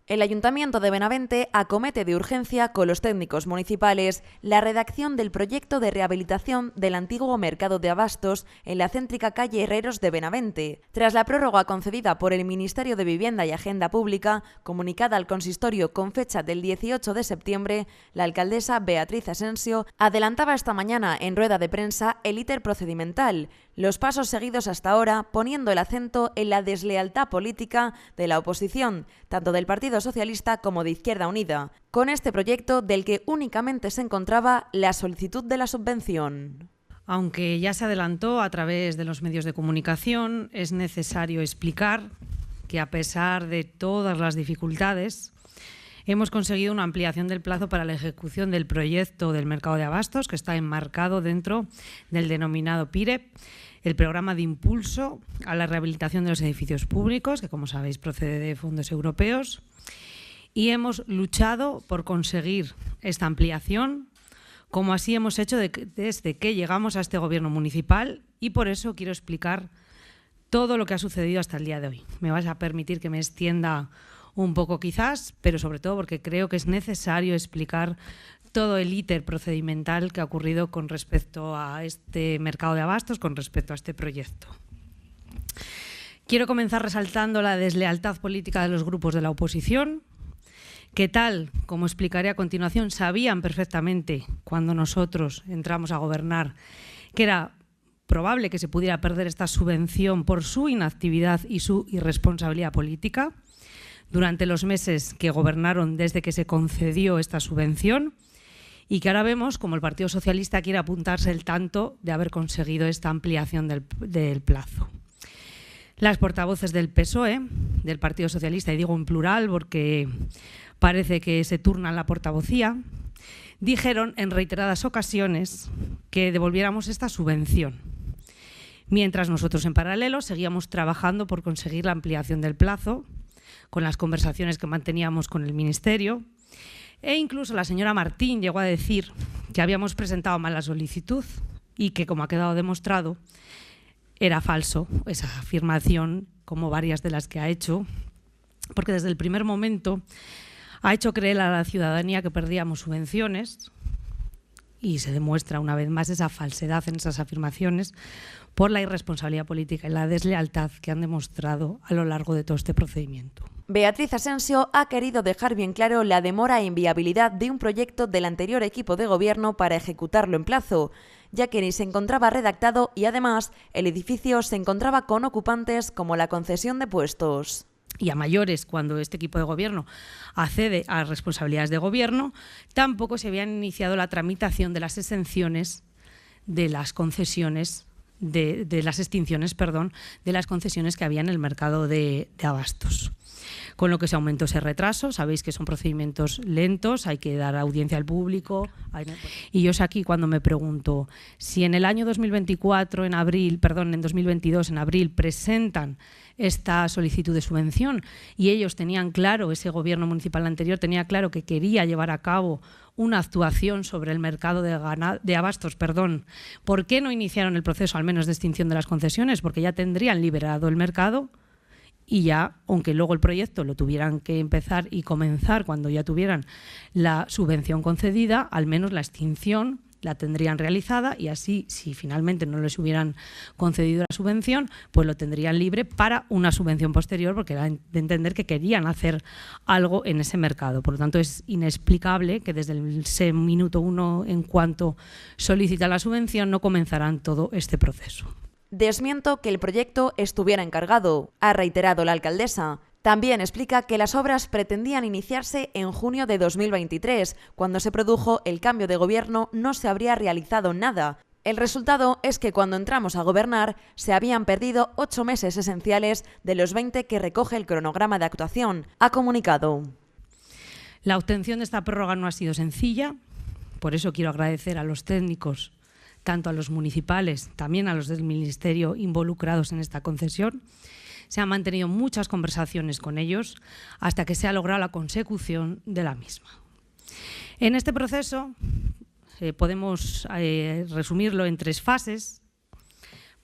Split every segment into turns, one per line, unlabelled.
El Ayuntamiento de Benavente acomete de urgencia con los técnicos municipales la redacción del proyecto de rehabilitación del antiguo mercado de abastos en la céntrica calle Herreros de Benavente. Tras la prórroga concedida por el Ministerio de Vivienda y Agenda Pública, comunicada al consistorio con fecha del 18 de septiembre, la alcaldesa Beatriz Asensio adelantaba esta mañana en rueda de prensa el íter procedimental, los pasos seguidos hasta ahora poniendo el acento en la deslealtad política de la oposición, tanto del Partido Socialista como de Izquierda Unida, con este proyecto del que únicamente se encontraba la solicitud de la subvención.
Aunque ya se adelantó a través de los medios de comunicación, es necesario explicar que a pesar de todas las dificultades, hemos conseguido una ampliación del plazo para la ejecución del proyecto del mercado de abastos, que está enmarcado dentro del denominado PIREP, el programa de impulso a la rehabilitación de los edificios públicos, que como sabéis procede de fondos europeos, y hemos luchado por conseguir esta ampliación, como así hemos hecho desde que llegamos a este gobierno municipal, y por eso quiero explicar todo lo que ha sucedido hasta el día de hoy. Me vas a permitir que me extienda un poco quizás, pero sobre todo porque creo que es necesario explicar todo el íter procedimental que ha ocurrido con respecto a este mercado de abastos, con respecto a este proyecto. Quiero comenzar resaltando la deslealtad política de los grupos de la oposición, que tal como explicaré a continuación, sabían perfectamente cuando nosotros entramos a gobernar que era probable que se pudiera perder esta subvención por su inactividad y su irresponsabilidad política durante los meses que gobernaron desde que se concedió esta subvención, y que ahora vemos como el Partido Socialista quiere apuntarse el tanto de haber conseguido esta ampliación del plazo. Las portavoces del PSOE, del Partido Socialista, y digo en plural porque parece que se turnan la portavocía, dijeron en reiteradas ocasiones que devolviéramos esta subvención, mientras nosotros en paralelo seguíamos trabajando por conseguir la ampliación del plazo, con las conversaciones que manteníamos con el Ministerio. E incluso la señora Martín llegó a decir que habíamos presentado mal la solicitud y que, como ha quedado demostrado, era falso esa afirmación, como varias de las que ha hecho, porque desde el primer momento ha hecho creer a la ciudadanía que perdíamos subvenciones, y se demuestra una vez más esa falsedad en esas afirmaciones por la irresponsabilidad política y la deslealtad que han demostrado a lo largo de todo este procedimiento.
Beatriz Asensio ha querido dejar bien claro la demora e inviabilidad de un proyecto del anterior equipo de gobierno para ejecutarlo en plazo, ya que ni se encontraba redactado y además el edificio se encontraba con ocupantes como la concesión de puestos.
Y a mayores, cuando este equipo de gobierno accede a responsabilidades de gobierno, tampoco se habían iniciado la tramitación de las exenciones de las concesiones, de las extinciones, perdón, de las concesiones que había en el mercado de abastos. Con lo que se aumentó ese retraso. Sabéis que son procedimientos lentos, hay que dar audiencia al público. Y yo es aquí cuando me pregunto, si en el año 2022, en abril, presentan esta solicitud de subvención y ellos tenían claro, ese gobierno municipal anterior tenía claro que quería llevar a cabo una actuación sobre el mercado de abastos, ¿por qué no iniciaron el proceso al menos de extinción de las concesiones? Porque ya tendrían liberado el mercado. Y ya, aunque luego el proyecto lo tuvieran que empezar y comenzar cuando ya tuvieran la subvención concedida, al menos la extinción la tendrían realizada, y así, si finalmente no les hubieran concedido la subvención, pues lo tendrían libre para una subvención posterior, porque era de entender que querían hacer algo en ese mercado. Por lo tanto, es inexplicable que desde ese minuto uno, en cuanto solicitan la subvención, no comenzarán todo este proceso.
Desmiento que el proyecto estuviera encargado, ha reiterado la alcaldesa. También explica que las obras pretendían iniciarse en junio de 2023. Cuando se produjo el cambio de gobierno no se habría realizado nada. El resultado es que cuando entramos a gobernar se habían perdido 8 meses esenciales de los 20 que recoge el cronograma de actuación, ha comunicado.
La obtención de esta prórroga no ha sido sencilla, por eso quiero agradecer a los técnicos, tanto a los municipales, también a los del Ministerio involucrados en esta concesión. Se han mantenido muchas conversaciones con ellos hasta que se ha logrado la consecución de la misma. En este proceso podemos resumirlo en 3 fases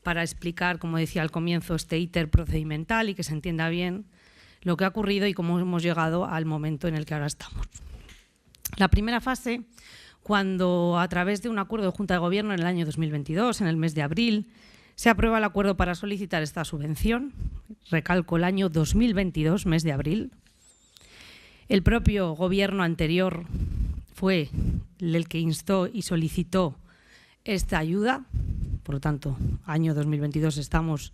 para explicar, como decía al comienzo, este íter procedimental y que se entienda bien lo que ha ocurrido y cómo hemos llegado al momento en el que ahora estamos. La primera fase, cuando a través de un acuerdo de Junta de Gobierno en el año 2022, en el mes de abril, se aprueba el acuerdo para solicitar esta subvención, recalco el año 2022, mes de abril. El propio Gobierno anterior fue el que instó y solicitó esta ayuda, por lo tanto, año 2022 estamos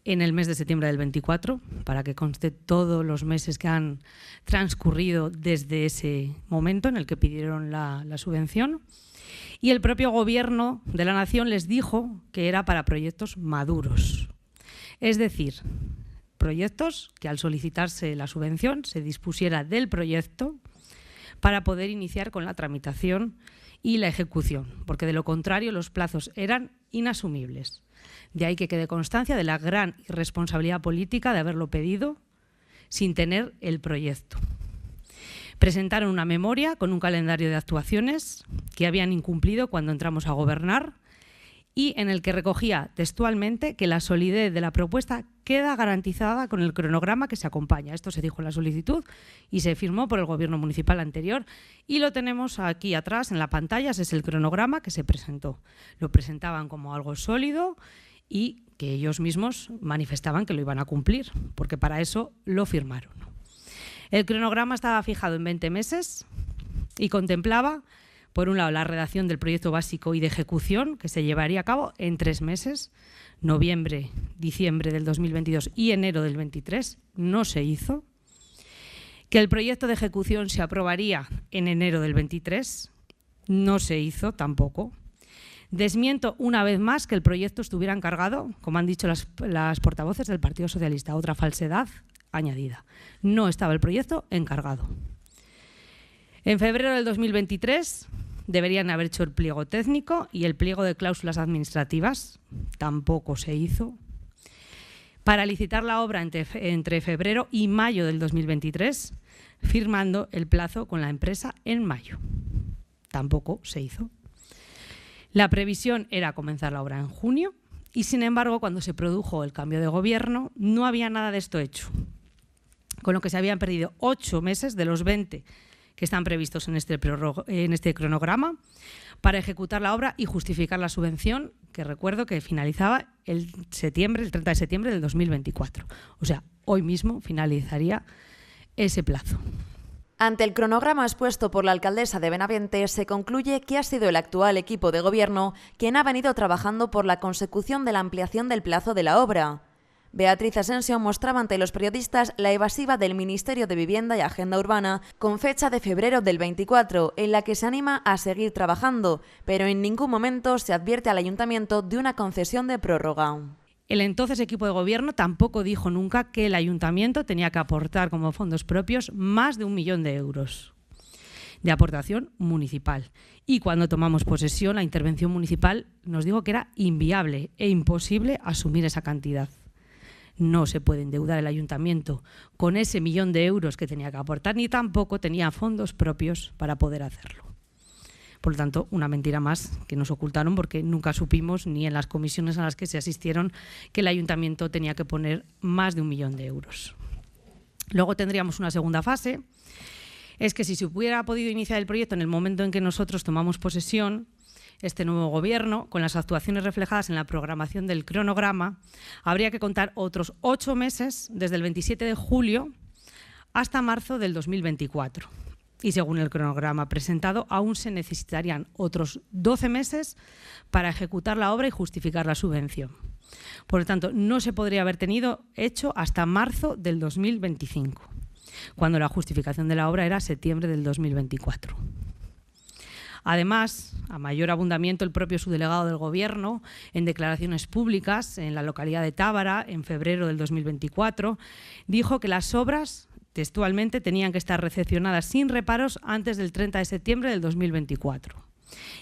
en el mes de septiembre del 24, para que conste todos los meses que han transcurrido desde ese momento en el que pidieron la subvención. Y el propio Gobierno de la Nación les dijo que era para proyectos maduros. Es decir, proyectos que al solicitarse la subvención se dispusiera del proyecto para poder iniciar con la tramitación y la ejecución, porque de lo contrario los plazos eran inasumibles. De ahí que quede constancia de la gran irresponsabilidad política de haberlo pedido sin tener el proyecto. Presentaron una memoria con un calendario de actuaciones que habían incumplido cuando entramos a gobernar y en el que recogía textualmente que la solidez de la propuesta queda garantizada con el cronograma que se acompaña. Esto se dijo en la solicitud y se firmó por el Gobierno municipal anterior y lo tenemos aquí atrás en la pantalla. Ese es el cronograma que se presentó. Lo presentaban como algo sólido y que ellos mismos manifestaban que lo iban a cumplir, porque para eso lo firmaron. El cronograma estaba fijado en 20 meses y contemplaba, por un lado, la redacción del proyecto básico y de ejecución, que se llevaría a cabo en 3 meses, noviembre, diciembre del 2022 y enero del 23, no se hizo. Que el proyecto de ejecución se aprobaría en enero del 23, no se hizo tampoco. Desmiento una vez más que el proyecto estuviera encargado, como han dicho las portavoces del Partido Socialista, otra falsedad añadida. No estaba el proyecto encargado. En febrero del 2023 deberían haber hecho el pliego técnico y el pliego de cláusulas administrativas. Tampoco se hizo. Para licitar la obra entre febrero y mayo del 2023, firmando el plazo con la empresa en mayo. Tampoco se hizo. La previsión era comenzar la obra en junio y, sin embargo, cuando se produjo el cambio de gobierno, no había nada de esto hecho, con lo que se habían perdido 8 meses de los 20 que están previstos en este cronograma para ejecutar la obra y justificar la subvención, que recuerdo que finalizaba el 30 de septiembre del 2024. O sea, hoy mismo finalizaría ese plazo.
Ante el cronograma expuesto por la alcaldesa de Benavente, se concluye que ha sido el actual equipo de gobierno quien ha venido trabajando por la consecución de la ampliación del plazo de la obra. Beatriz Asensio mostraba ante los periodistas la evasiva del Ministerio de Vivienda y Agenda Urbana con fecha de febrero del 24, en la que se anima a seguir trabajando, pero en ningún momento se advierte al ayuntamiento de una concesión de prórroga.
El entonces equipo de gobierno tampoco dijo nunca que el ayuntamiento tenía que aportar como fondos propios más de 1 millón de euros de aportación municipal. Y cuando tomamos posesión, la intervención municipal nos dijo que era inviable e imposible asumir esa cantidad. No se puede endeudar el ayuntamiento con ese 1 millón de euros que tenía que aportar, ni tampoco tenía fondos propios para poder hacerlo. Por lo tanto, una mentira más que nos ocultaron porque nunca supimos, ni en las comisiones a las que se asistieron, que el ayuntamiento tenía que poner más de 1 millón de euros. Luego tendríamos una segunda fase, es que si se hubiera podido iniciar el proyecto en el momento en que nosotros tomamos posesión, este nuevo gobierno, con las actuaciones reflejadas en la programación del cronograma, habría que contar otros 8 meses desde el 27 de julio hasta marzo del 2024. Y según el cronograma presentado, aún se necesitarían otros 12 meses para ejecutar la obra y justificar la subvención. Por lo tanto, no se podría haber tenido hecho hasta marzo del 2025, cuando la justificación de la obra era septiembre del 2024. Además, a mayor abundamiento, el propio subdelegado del Gobierno, en declaraciones públicas en la localidad de Tábara, en febrero del 2024, dijo que las obras textualmente tenían que estar recepcionadas sin reparos antes del 30 de septiembre del 2024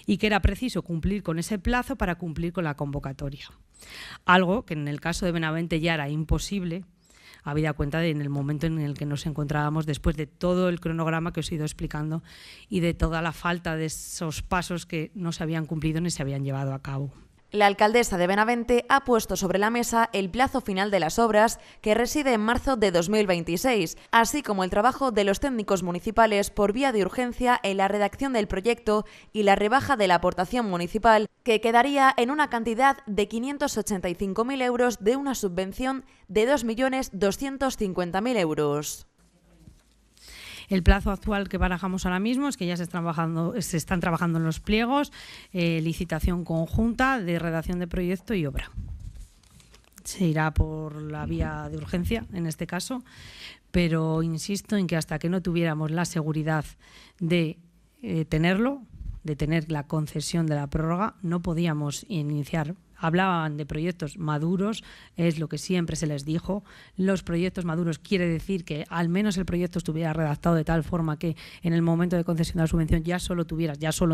y que era preciso cumplir con ese plazo para cumplir con la convocatoria. Algo que en el caso de Benavente ya era imposible, habida cuenta de en el momento en el que nos encontrábamos después de todo el cronograma que os he ido explicando y de toda la falta de esos pasos que no se habían cumplido ni se habían llevado a cabo.
La alcaldesa de Benavente ha puesto sobre la mesa el plazo final de las obras, que reside en marzo de 2026, así como el trabajo de los técnicos municipales por vía de urgencia en la redacción del proyecto y la rebaja de la aportación municipal, que quedaría en una cantidad de 585.000 euros de una subvención de 2.250.000 euros.
El plazo actual que barajamos ahora mismo es que ya se están trabajando en los pliegos, licitación conjunta de redacción de proyecto y obra. Se irá por la vía de urgencia en este caso, pero insisto en que hasta que no tuviéramos la seguridad de tenerlo, de tener la concesión de la prórroga, no podíamos iniciar. Hablaban de proyectos maduros, es lo que siempre se les dijo. Los proyectos maduros quiere decir que al menos el proyecto estuviera redactado de tal forma que en el momento de concesión de la subvención ya solo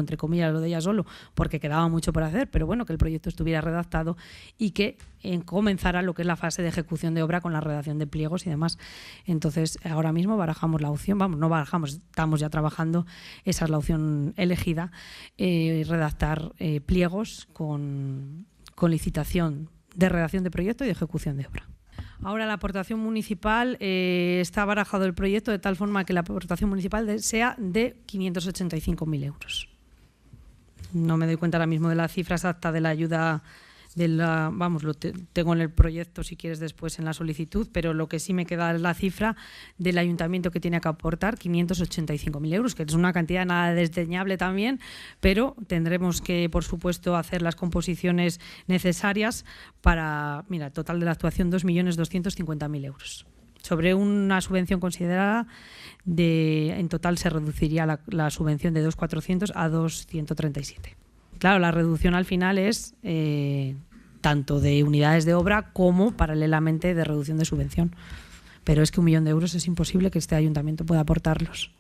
entre comillas lo de ya solo, porque quedaba mucho por hacer, pero bueno, que el proyecto estuviera redactado y que comenzara lo que es la fase de ejecución de obra con la redacción de pliegos y demás. Entonces, ahora mismo barajamos la opción, no barajamos, estamos ya trabajando, esa es la opción elegida, redactar pliegos con licitación de redacción de proyecto y de ejecución de obra. Ahora la aportación municipal, está barajado el proyecto de tal forma que la aportación municipal sea de 585.000 euros. No me doy cuenta ahora mismo de la cifra exacta de la ayuda, lo tengo en el proyecto si quieres después en la solicitud, pero lo que sí me queda es la cifra del ayuntamiento que tiene que aportar 585.000 euros, que es una cantidad nada desdeñable también, pero tendremos que, por supuesto, hacer las composiciones necesarias para, mira, el total de la actuación 2.250.000 euros. Sobre una subvención considerada, en total se reduciría la subvención de 2.400 a 2.137. Claro, la reducción al final es tanto de unidades de obra como paralelamente de reducción de subvención. Pero es que 1 millón de euros es imposible que este ayuntamiento pueda aportarlos.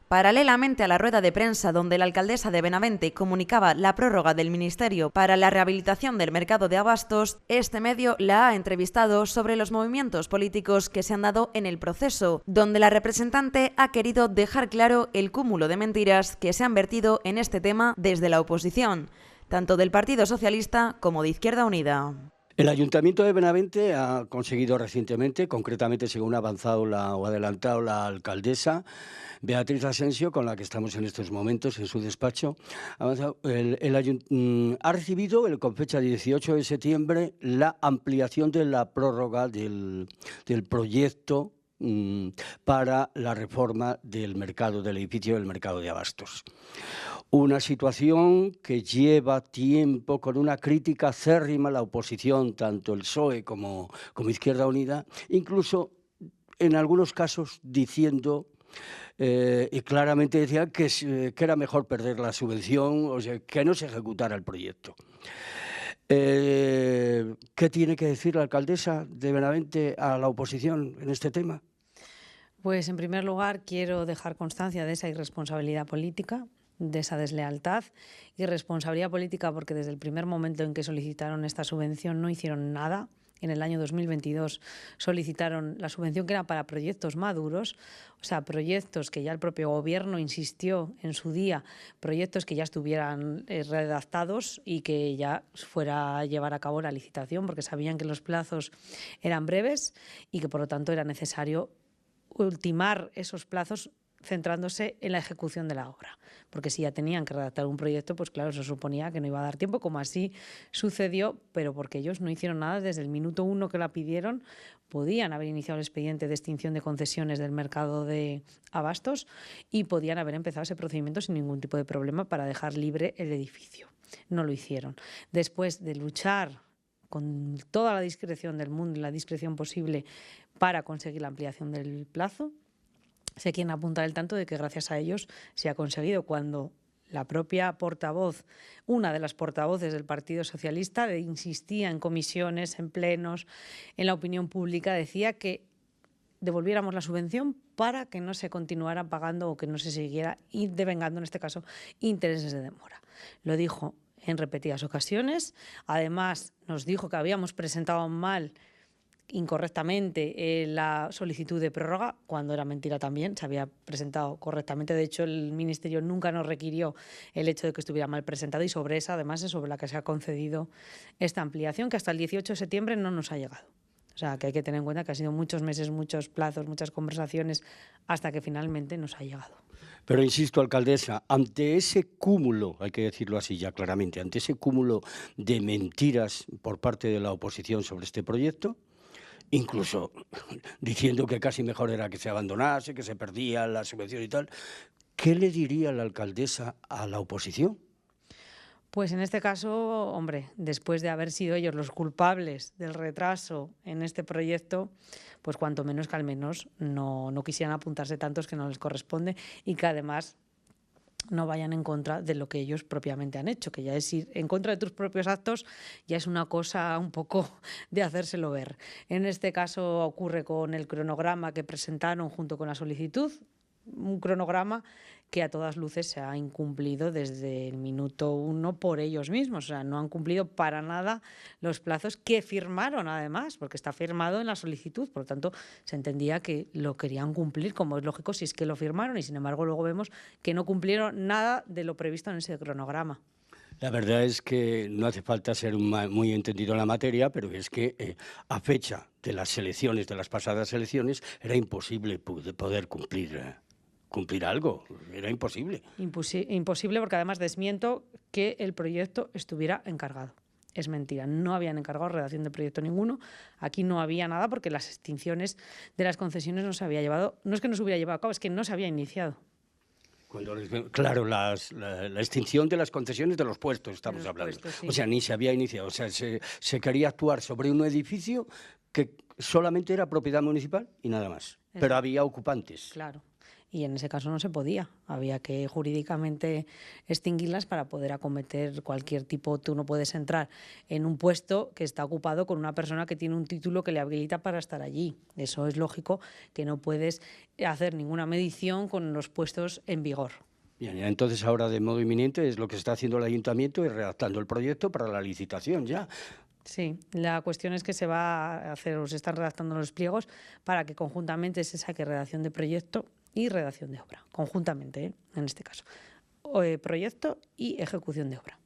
Paralelamente a la rueda de prensa donde la alcaldesa de Benavente comunicaba la prórroga del Ministerio para la rehabilitación del mercado de abastos, este medio la ha entrevistado sobre los movimientos políticos que se han dado en el proceso, donde la representante ha querido dejar claro el cúmulo de mentiras que se han vertido en este tema desde la oposición, tanto del Partido Socialista como de Izquierda Unida.
El Ayuntamiento de Benavente ha conseguido recientemente, concretamente según ha adelantado la alcaldesa Beatriz Asensio, con la que estamos en estos momentos en su despacho, ha recibido con fecha 18 de septiembre la ampliación de la prórroga del proyecto para la reforma del edificio del mercado de abastos. Una situación que lleva tiempo con una crítica acérrima a la oposición, tanto el PSOE como Izquierda Unida, incluso en algunos casos diciendo, y claramente decían que era mejor perder la subvención, o sea, que no se ejecutara el proyecto. ¿Qué tiene que decir la alcaldesa de Benavente a la oposición en este tema?
Pues en primer lugar quiero dejar constancia de esa irresponsabilidad política, de esa deslealtad y responsabilidad política, porque desde el primer momento en que solicitaron esta subvención no hicieron nada. En el año 2022 solicitaron la subvención que era para proyectos maduros, o sea, proyectos que ya el propio gobierno insistió en su día, proyectos que ya estuvieran redactados y que ya fuera a llevar a cabo la licitación, porque sabían que los plazos eran breves y que por lo tanto era necesario ultimar esos plazos centrándose en la ejecución de la obra, porque si ya tenían que redactar un proyecto, pues claro, eso suponía que no iba a dar tiempo, como así sucedió, pero porque ellos no hicieron nada desde el minuto 1 que la pidieron. Podían haber iniciado el expediente de extinción de concesiones del mercado de abastos y podían haber empezado ese procedimiento sin ningún tipo de problema para dejar libre el edificio. No lo hicieron. Después de luchar con toda la discreción del mundo y la discreción posible para conseguir la ampliación del plazo, sé quién apunta el tanto de que gracias a ellos se ha conseguido, cuando la propia portavoz, una de las portavoces del Partido Socialista, insistía en comisiones, en plenos, en la opinión pública, decía que devolviéramos la subvención para que no se continuara pagando o que no se siguiera devengando, en este caso, intereses de demora. Lo dijo en repetidas ocasiones. Además, nos dijo que habíamos presentado mal incorrectamente la solicitud de prórroga, cuando era mentira también, se había presentado correctamente. De hecho, el Ministerio nunca nos requirió el hecho de que estuviera mal presentado y sobre esa, además, es sobre la que se ha concedido esta ampliación, que hasta el 18 de septiembre no nos ha llegado. O sea, que hay que tener en cuenta que ha sido muchos meses, muchos plazos, muchas conversaciones, hasta que finalmente nos ha llegado.
Pero insisto, alcaldesa, ante ese cúmulo, hay que decirlo así ya claramente, ante ese cúmulo de mentiras por parte de la oposición sobre este proyecto, incluso diciendo que casi mejor era que se abandonase, que se perdía la subvención y tal, ¿qué le diría la alcaldesa a la oposición?
Pues en este caso, hombre, después de haber sido ellos los culpables del retraso en este proyecto, pues cuanto menos que al menos no quisieran apuntarse tantos que no les corresponde y que además no vayan en contra de lo que ellos propiamente han hecho, que ya es ir en contra de tus propios actos, ya es una cosa un poco de hacérselo ver. En este caso ocurre con el cronograma que presentaron junto con la solicitud, un cronograma que a todas luces se ha incumplido desde el minuto 1 por ellos mismos. O sea, no han cumplido para nada los plazos que firmaron, además, porque está firmado en la solicitud. Por lo tanto, se entendía que lo querían cumplir, como es lógico, si es que lo firmaron. Y, sin embargo, luego vemos que no cumplieron nada de lo previsto en ese cronograma.
La verdad es que no hace falta ser muy entendido en la materia, pero es que a fecha de las elecciones, de las pasadas elecciones, era imposible poder cumplir algo, era imposible.
Imposible porque además desmiento que el proyecto estuviera encargado. Es mentira, no habían encargado redacción de proyecto ninguno, aquí no había nada porque las extinciones de las concesiones no se había llevado, no es que no se hubiera llevado a cabo, es que no se había iniciado.
Claro, la extinción de las concesiones de los puestos estamos hablando.
Puestos, sí.
O sea, ni se había iniciado, o sea, se quería actuar sobre un edificio que solamente era propiedad municipal y nada más, pero había ocupantes.
Claro. Y en ese caso no se podía, había que jurídicamente extinguirlas para poder acometer cualquier tipo. Tú no puedes entrar en un puesto que está ocupado con una persona que tiene un título que le habilita para estar allí. Eso es lógico, que no puedes hacer ninguna medición con los puestos en vigor.
Bien, entonces ahora de modo inminente es lo que está haciendo el ayuntamiento y redactando el proyecto para la licitación ya.
Sí, la cuestión es que se va a hacer o se están redactando los pliegos para que conjuntamente se saque redacción de proyecto y redacción de obra, conjuntamente, en este caso, proyecto y ejecución de obra.